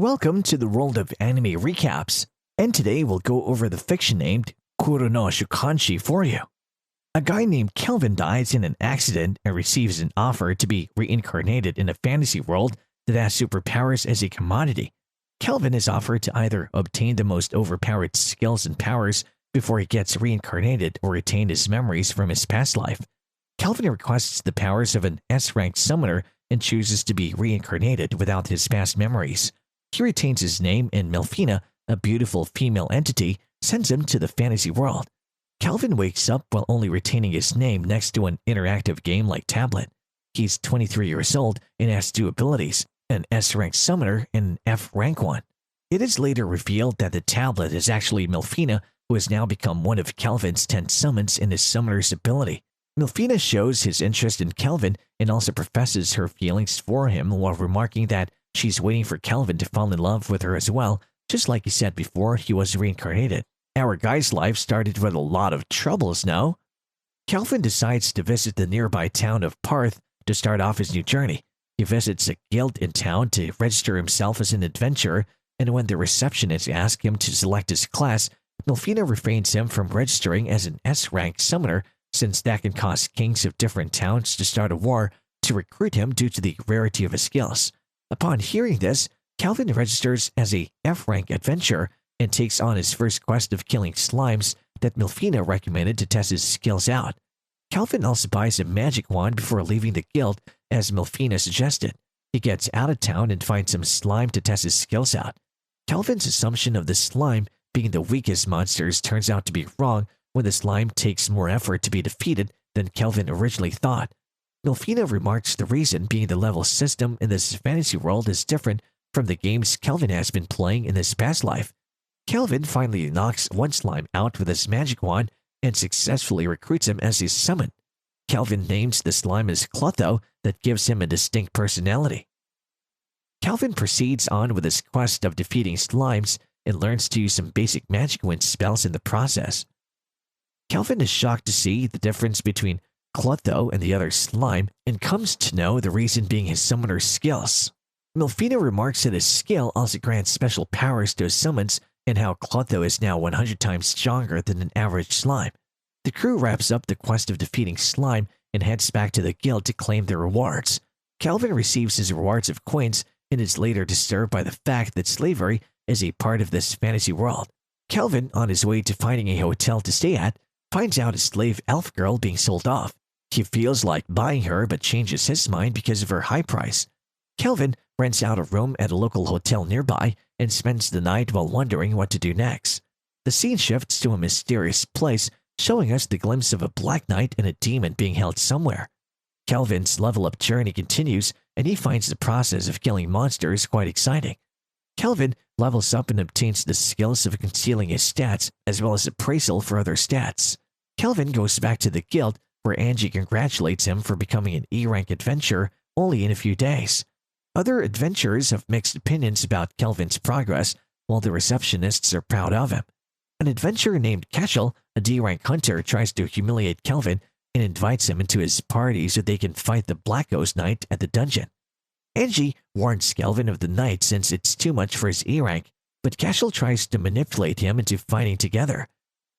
welcome to the world of anime recaps. And today we'll go over the fiction named Kuro no Shukanshi for you. A guy named Kelvin dies in an accident and receives an offer to be reincarnated in a fantasy world that has superpowers as a commodity. Kelvin is offered to either obtain the most overpowered skills and powers before he gets reincarnated or retain his memories from his past life. Kelvin requests the powers of an S-rank summoner and chooses to be reincarnated without his past memories. He retains his name, and Melfina, a beautiful female entity, sends him to the fantasy world. Kelvin wakes up while only retaining his name next to an interactive game-like tablet. He's 23 years old and has two abilities, an S-rank summoner and an F-rank one. It is later revealed that the tablet is actually Melfina, who has now become one of Kelvin's 10 summons in his summoner's ability. Melfina shows his interest in Kelvin and also professes her feelings for him while remarking that she's waiting for Kelvin to fall in love with her as well, just like he said before he was reincarnated. Our guy's life started with a lot of troubles now. Kelvin decides to visit the nearby town of Parth to start off his new journey. He visits a guild in town to register himself as an adventurer, and when the receptionist asks him to select his class, Melfina refrains him from registering as an S-rank summoner, since that can cause kings of different towns to start a war to recruit him due to the rarity of his skills. Upon hearing this, Kelvin registers as a F-rank adventurer and takes on his first quest of killing slimes that Melfina recommended to test his skills out. Kelvin also buys a magic wand before leaving the guild, as Melfina suggested. He gets out of town and finds some slime to test his skills out. Kelvin's assumption of the slime being the weakest monsters turns out to be wrong when the slime takes more effort to be defeated than Kelvin originally thought. Melfina remarks the reason being the level system in this fantasy world is different from the games Kelvin has been playing in his past life. Kelvin finally knocks one slime out with his magic wand and successfully recruits him as his summon. Kelvin names the slime as Clotho, that gives him a distinct personality. Kelvin proceeds on with his quest of defeating slimes and learns to use some basic magic wind spells in the process. Kelvin is shocked to see the difference between Clotho and the other slime and comes to know the reason being his summoner's skills. Melfina remarks that his skill also grants special powers to his summons and how Clotho is now 100 times stronger than an average slime. The crew wraps up the quest of defeating slime and heads back to the guild to claim their rewards. Kelvin receives his rewards of coins and is later disturbed by the fact that slavery is a part of this fantasy world. Kelvin, on his way to finding a hotel to stay at, finds out a slave elf girl being sold off. He feels like buying her but changes his mind because of her high price. Kelvin rents out a room at a local hotel nearby and spends the night while wondering what to do next. The scene shifts to a mysterious place, showing us the glimpse of a black knight and a demon being held somewhere. Kelvin's level-up journey continues, and he finds the process of killing monsters quite exciting. Kelvin levels up and obtains the skills of concealing his stats, as well as appraisal for other stats. Kelvin goes back to the guild, where Angie congratulates him for becoming an E-rank adventurer only in a few days. Other adventurers have mixed opinions about Kelvin's progress, while the receptionists are proud of him. An adventurer named Cashel, a D-rank hunter, tries to humiliate Kelvin and invites him into his party so they can fight the Black Ghost Knight at the dungeon. Angie warns Kelvin of the night since it's too much for his E-rank, but Cashel tries to manipulate him into fighting together.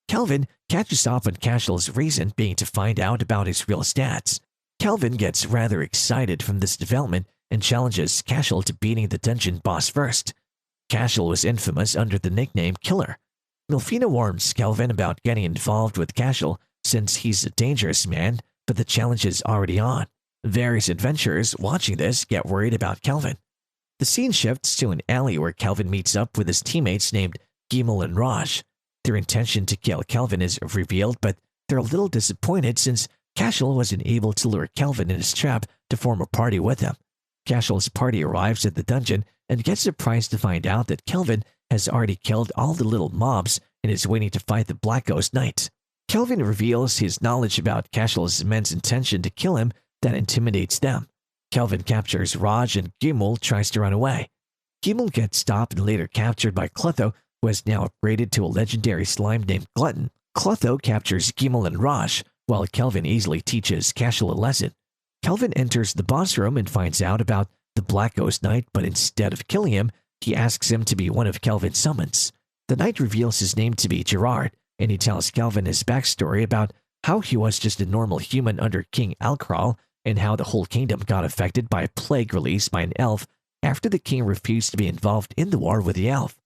Kelvin catches up on Cashel's reason being to find out about his real stats. Kelvin gets rather excited from this development and challenges Cashel to beating the dungeon boss first. Cashel was infamous under the nickname Killer. Melfina warns Kelvin about getting involved with Cashel since he's a dangerous man, but the challenge is already on. Various adventurers watching this get worried about Kelvin. The scene shifts to an alley where Kelvin meets up with his teammates named Gimel and Raj. Their intention to kill Kelvin is revealed, but they're a little disappointed since Cashel wasn't able to lure Kelvin in his trap to form a party with him. Cashel's party arrives at the dungeon and gets surprised to find out that Kelvin has already killed all the little mobs and is waiting to fight the Black Ghost Knight. Kelvin reveals his knowledge about Cashel's immense intention to kill him that intimidates them. Kelvin captures Raj and Gimel tries to run away. Gimel gets stopped and later captured by Clotho, who has now upgraded to a legendary slime named Glutton. Clotho captures Gimel and Raj, while Kelvin easily teaches Cashel a lesson. Kelvin enters the boss room and finds out about the Black Ghost Knight, but instead of killing him, He asks him to be one of Kelvin's summons. The knight reveals his name to be Gerard, and he tells Kelvin his backstory about how he was just a normal human under King Alcral and how the whole kingdom got affected by a plague released by an elf after the king refused to be involved in the war with the elf.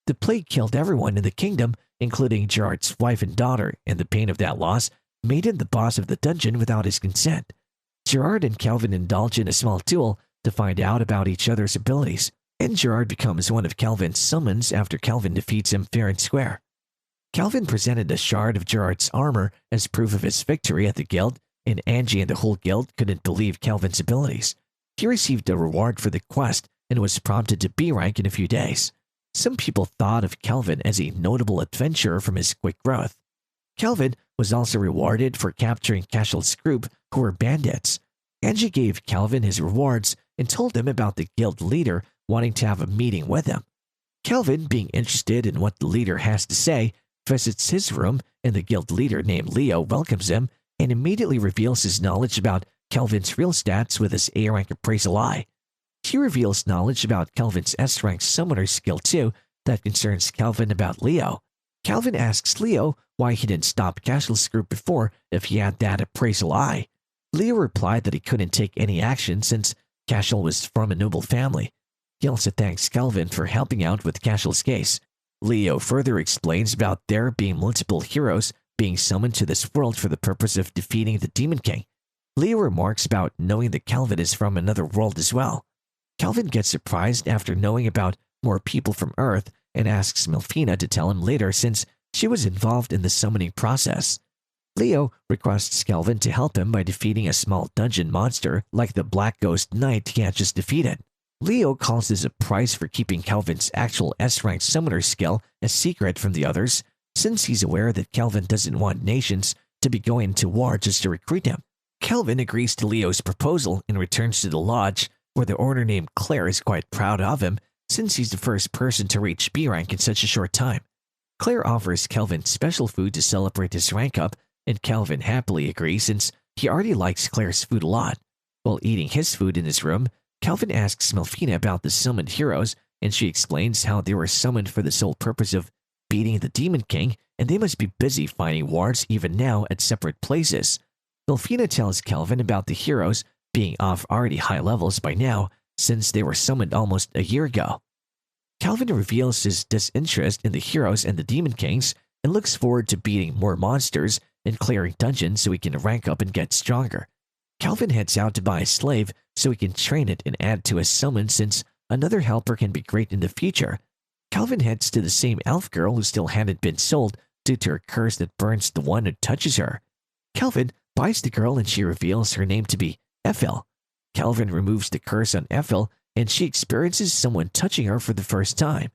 The plague killed everyone in the kingdom, including Gerard's wife and daughter, and the pain of that loss made him the boss of the dungeon without his consent. Gerard and Kelvin indulge in a small duel to find out about each other's abilities, and Gerard becomes one of Kelvin's summons after Kelvin defeats him fair and square. Kelvin presented a shard of Gerard's armor as proof of his victory at the guild, and Angie and the whole guild couldn't believe Kelvin's abilities. He received a reward for the quest and was prompted to B rank in a few days. Some people thought of Kelvin as a notable adventurer from his quick growth. Kelvin was also rewarded for capturing Cashel's group, who were bandits. Angie gave Kelvin his rewards and told him about the guild leader wanting to have a meeting with him. Kelvin, being interested in what the leader has to say, visits his room, and the guild leader named Leo welcomes him and immediately reveals his knowledge about Kelvin's real stats with his A-rank appraisal eye. He reveals knowledge about Kelvin's S-rank summoner skill too that concerns Kelvin about Leo. Kelvin asks Leo why he didn't stop Cashel's group before if he had that appraisal eye. Leo replied that he couldn't take any action since Cashel was from a noble family. He also thanks Kelvin for helping out with Cashel's case. Leo further explains about there being multiple heroes being summoned to this world for the purpose of defeating the Demon King. Leo remarks about knowing that Kelvin is from another world as well. Kelvin gets surprised after knowing about more people from Earth and asks Melfina to tell him later since she was involved in the summoning process. Leo requests Kelvin to help him by defeating a small dungeon monster like the Black Ghost Knight he had just defeated. Leo calls this a price for keeping Kelvin's actual S-rank summoner skill a secret from the others, since he's aware that Kelvin doesn't want nations to be going to war just to recruit him. Kelvin agrees to Leo's proposal and returns to the lodge, where the owner named Claire is quite proud of him since he's the first person to reach B rank in such a short time. Claire offers Kelvin special food to celebrate his rank up, and Kelvin happily agrees since he already likes Claire's food a lot. While eating his food in his room, Kelvin asks Melfina about the summoned heroes, and she explains how they were summoned for the sole purpose of beating the Demon King, and they must be busy fighting wars even now at separate places. Melfina tells Kelvin about the heroes being off already high levels by now, since they were summoned almost a year ago. Kelvin reveals his disinterest in the heroes and the Demon Kings, and looks forward to beating more monsters and clearing dungeons so he can rank up and get stronger. Kelvin heads out to buy a slave so he can train it and add to his summon since another helper can be great in the future. Kelvin heads to the same elf girl who still hadn't been sold due to her curse that burns the one who touches her. Kelvin buys the girl and she reveals her name to be Ethel. Kelvin removes the curse on Ethel and she experiences someone touching her for the first time.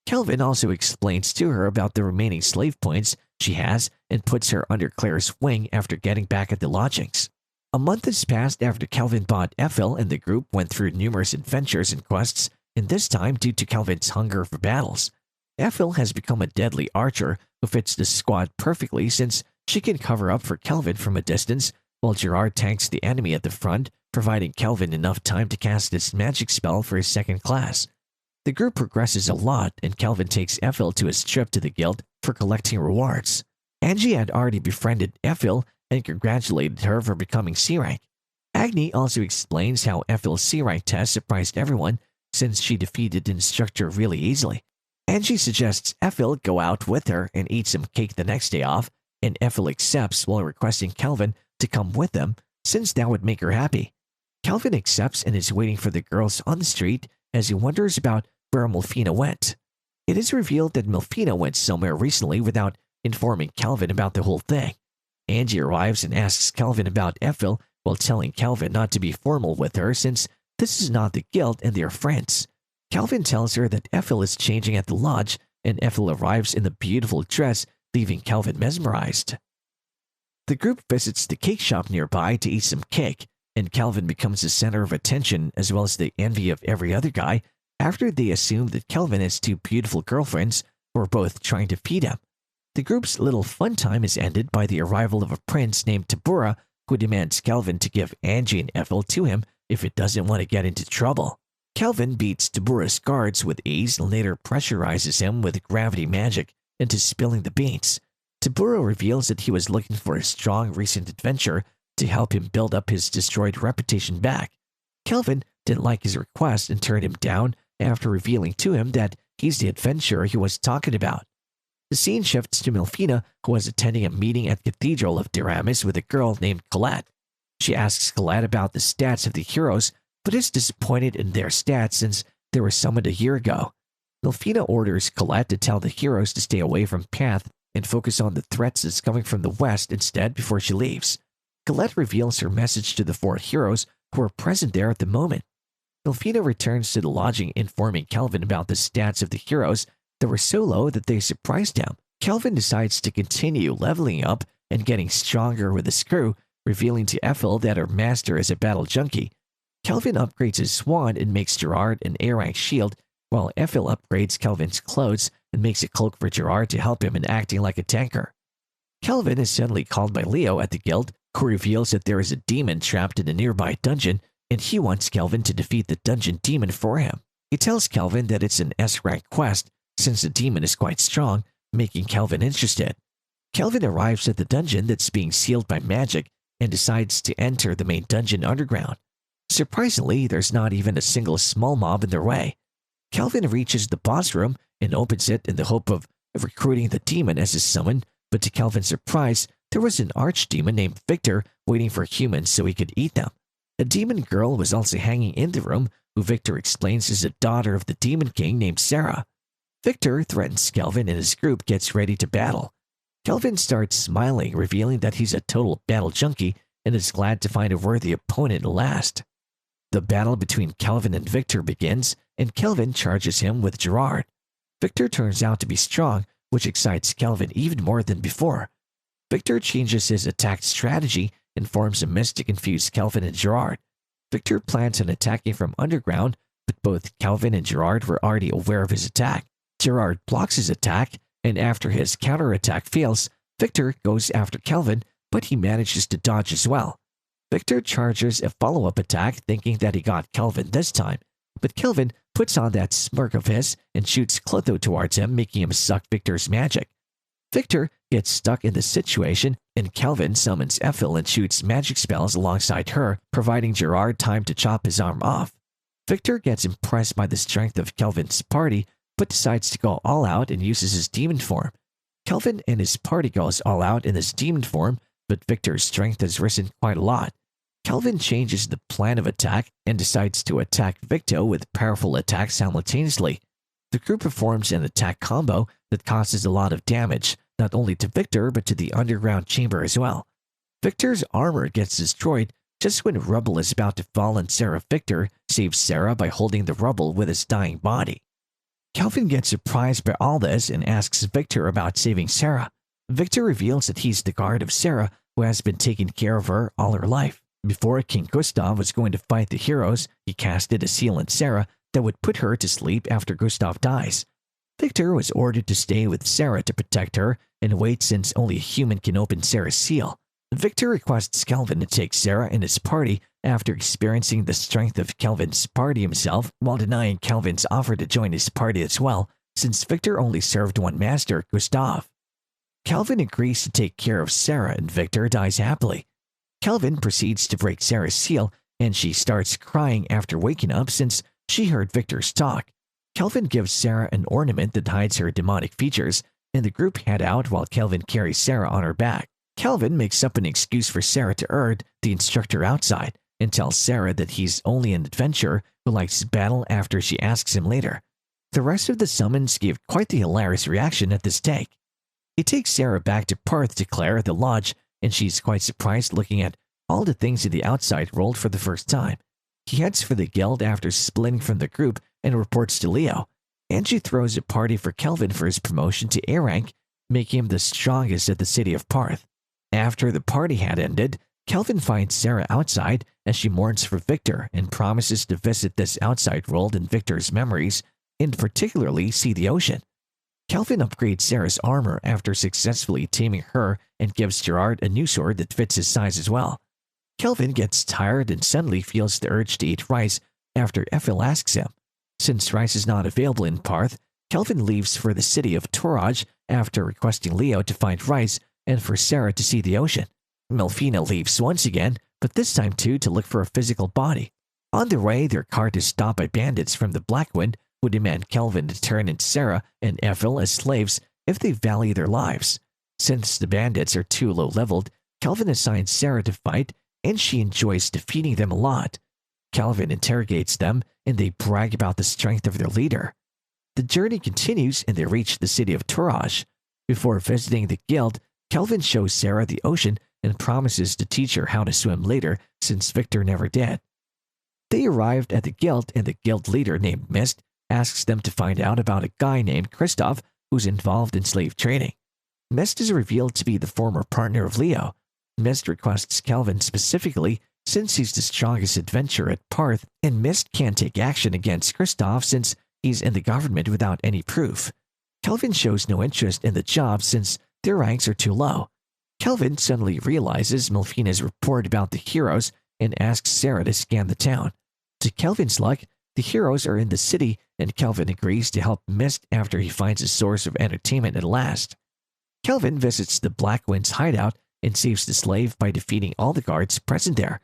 Kelvin also explains to her about the remaining slave points she has and puts her under Claire's wing after getting back at the lodgings. A month has passed after Kelvin bought Ethel and the group went through numerous adventures and quests, and this time due to Kelvin's hunger for battles. Ethel has become a deadly archer who fits the squad perfectly since she can cover up for Kelvin from a distance, while Gerard tanks the enemy at the front, providing Kelvin enough time to cast his magic spell for his second class. The group progresses a lot, and Kelvin takes Ethel to his trip to the guild for collecting rewards. Angie had already befriended Ethel and congratulated her for becoming C-rank. Agni also explains how Ethel's C-rank test surprised everyone since she defeated the instructor really easily. Angie suggests Ethel go out with her and eat some cake the next day off, and Ethel accepts while requesting Kelvin to come with them since that would make her happy. Kelvin accepts and is waiting for the girls on the street as he wonders about where Melfina went. It is revealed that Melfina went somewhere recently without informing Kelvin about the whole thing. Angie arrives and asks Kelvin about Ethel while telling Kelvin not to be formal with her since this is not the guild and they are friends. Kelvin tells her that Ethel is changing at the lodge, and Ethel arrives in the beautiful dress, leaving Kelvin mesmerized. The group visits the cake shop nearby to eat some cake, and Kelvin becomes the center of attention as well as the envy of every other guy after they assume that Kelvin has two beautiful girlfriends who are both trying to feed him. The group's little fun time is ended by the arrival of a prince named Tabura who demands Kelvin to give Angie and Ethel to him if it doesn't want to get into trouble. Kelvin beats Tabura's guards with ease and later pressurizes him with gravity magic into spilling the beans. Tabura reveals that he was looking for a strong recent adventure to help him build up his destroyed reputation back. Kelvin didn't like his request and turned him down after revealing to him that he's the adventurer he was talking about. The scene shifts to Milfina, who was attending a meeting at Cathedral of Deramis with a girl named Colette. She asks Colette about the stats of the heroes, but is disappointed in their stats since they were summoned a year ago. Milfina orders Colette to tell the heroes to stay away from Path and focus on the threats that's coming from the west instead before she leaves. Colette reveals her message to the 4 heroes who are present there at the moment. Milfina returns to the lodging informing Kelvin about the stats of the heroes that were so low that they surprised him. Kelvin decides to continue leveling up and getting stronger with his crew, revealing to Ethel that her master is a battle junkie. Kelvin upgrades his swan and makes Gerard an A-rank shield, while Ethel upgrades Kelvin's clothes and makes a cloak for Gerard to help him in acting like a tanker. Kelvin is suddenly called by Leo at the guild, who reveals that there is a demon trapped in a nearby dungeon, and he wants Kelvin to defeat the dungeon demon for him. He tells Kelvin that it's an S-rank quest, since the demon is quite strong, making Kelvin interested. Kelvin arrives at the dungeon that's being sealed by magic and decides to enter the main dungeon underground. Surprisingly, there's not even a single small mob in their way. Kelvin reaches the boss room and opens it in the hope of recruiting the demon as his summon, but to Kelvin's surprise, there was an archdemon named Victor waiting for humans so he could eat them. A demon girl was also hanging in the room, who Victor explains is a daughter of the demon king named Sarah. Victor threatens Kelvin and his group gets ready to battle. Kelvin starts smiling, revealing that he's a total battle junkie and is glad to find a worthy opponent at last. The battle between Kelvin and Victor begins, and Kelvin charges him with Gerard. Victor turns out to be strong, which excites Kelvin even more than before. Victor changes his attack strategy and forms a mist to confuse Kelvin and Gerard. Victor plans on attacking from underground, but both Kelvin and Gerard were already aware of his attack. Gerard blocks his attack, and after his counterattack fails, Victor goes after Kelvin, but he manages to dodge as well. Victor charges a follow-up attack thinking that he got Kelvin this time, but Kelvin puts on that smirk of his and shoots Clotho towards him, making him suck Victor's magic. Victor gets stuck in the situation, and Kelvin summons Ethel and shoots magic spells alongside her, providing Gerard time to chop his arm off. Victor gets impressed by the strength of Kelvin's party, but decides to go all out and uses his demon form. Kelvin and his party goes all out in this demon form, but Victor's strength has risen quite a lot. Kelvin changes the plan of attack and decides to attack Victor with powerful attacks simultaneously. The group performs an attack combo that causes a lot of damage, not only to Victor but to the underground chamber as well. Victor's armor gets destroyed just when rubble is about to fall on Sarah. Victor saves Sarah by holding the rubble with his dying body. Kelvin gets surprised by all this and asks Victor about saving Sarah. Victor reveals that he's the guard of Sarah, who has been taking care of her all her life. Before King Gustav was going to fight the heroes, he casted a seal on Sarah that would put her to sleep after Gustav dies. Victor was ordered to stay with Sarah to protect her and wait since only a human can open Sarah's seal. Victor requests Kelvin to take Sarah and his party after experiencing the strength of Kelvin's party himself, while denying Kelvin's offer to join his party as well, since Victor only served one master, Gustav. Kelvin agrees to take care of Sarah and Victor dies happily. Kelvin proceeds to break Sarah's seal, and she starts crying after waking up since she heard Victor's talk. Kelvin gives Sarah an ornament that hides her demonic features, and the group head out while Kelvin carries Sarah on her back. Kelvin makes up an excuse for Sarah to Erd, the instructor outside, and tells Sarah that he's only an adventurer who likes battle after she asks him later. The rest of the summons give quite the hilarious reaction at this take. He takes Sarah back to Perth to Claire at the lodge, and she's quite surprised looking at all the things in the outside world for the first time. He heads for the guild after splitting from the group and reports to Leo. Angie throws a party for Kelvin for his promotion to A rank, making him the strongest at the city of Parth. After the party had ended, Kelvin finds Sarah outside as she mourns for Victor and promises to visit this outside world in Victor's memories, and particularly see the ocean. Kelvin upgrades Sarah's armor after successfully taming her and gives Gerard a new sword that fits his size as well. Kelvin gets tired and suddenly feels the urge to eat rice, after Ethel asks him. Since rice is not available in Parth, Kelvin leaves for the city of Toraj after requesting Leo to find rice and for Sarah to see the ocean. Melfina leaves once again, but this time too to look for a physical body. On their way, their cart is stopped by bandits from the Blackwind who demand Kelvin to turn in Sarah and Ethel as slaves if they value their lives. Since the bandits are too low-leveled, Kelvin assigns Sarah to fight, and she enjoys defeating them a lot. Kelvin interrogates them, and they brag about the strength of their leader. The journey continues, and they reach the city of Turaj. Before visiting the guild, Kelvin shows Sarah the ocean and promises to teach her how to swim later, since Victor never did. They arrived at the guild, and the guild leader named Mist asks them to find out about a guy named Kristoff who's involved in slave trading. Mist is revealed to be the former partner of Leo. Mist requests Kelvin specifically since he's the strongest adventurer at Parth, and Mist can't take action against Kristoff since he's in the government without any proof. Kelvin shows no interest in the job since their ranks are too low. Kelvin suddenly realizes Melfina's report about the heroes and asks Sarah to scan the town. To Kelvin's luck, the heroes are in the city, and Kelvin agrees to help Mist after he finds a source of entertainment at last. Kelvin visits the Blackwind's hideout and saves the slave by defeating all the guards present there.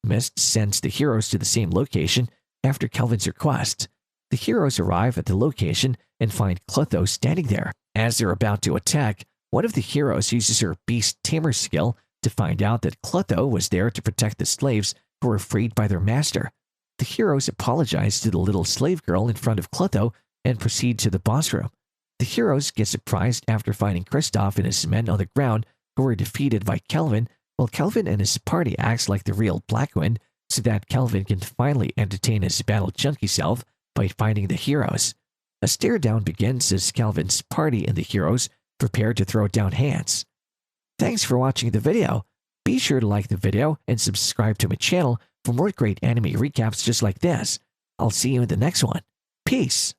Mist sends the heroes to the same location after Kelvin's request. The heroes arrive at the location and find Clotho standing there. As they're about to attack, one of the heroes uses her beast tamer skill to find out that Clotho was there to protect the slaves who were freed by their master. The heroes apologize to the little slave girl in front of Clotho and proceed to the boss room. The heroes get surprised after finding Kristoff and his men on the ground who were defeated by Kelvin, while Kelvin and his party acts like the real Blackwind so that Kelvin can finally entertain his battle junkie self by finding the heroes. A stare down begins as Kelvin's party and the heroes prepare to throw down hands. Thanks for watching the video. Be sure to like the video and subscribe to my channel for more great anime recaps just like this. I'll see you in the next one. Peace!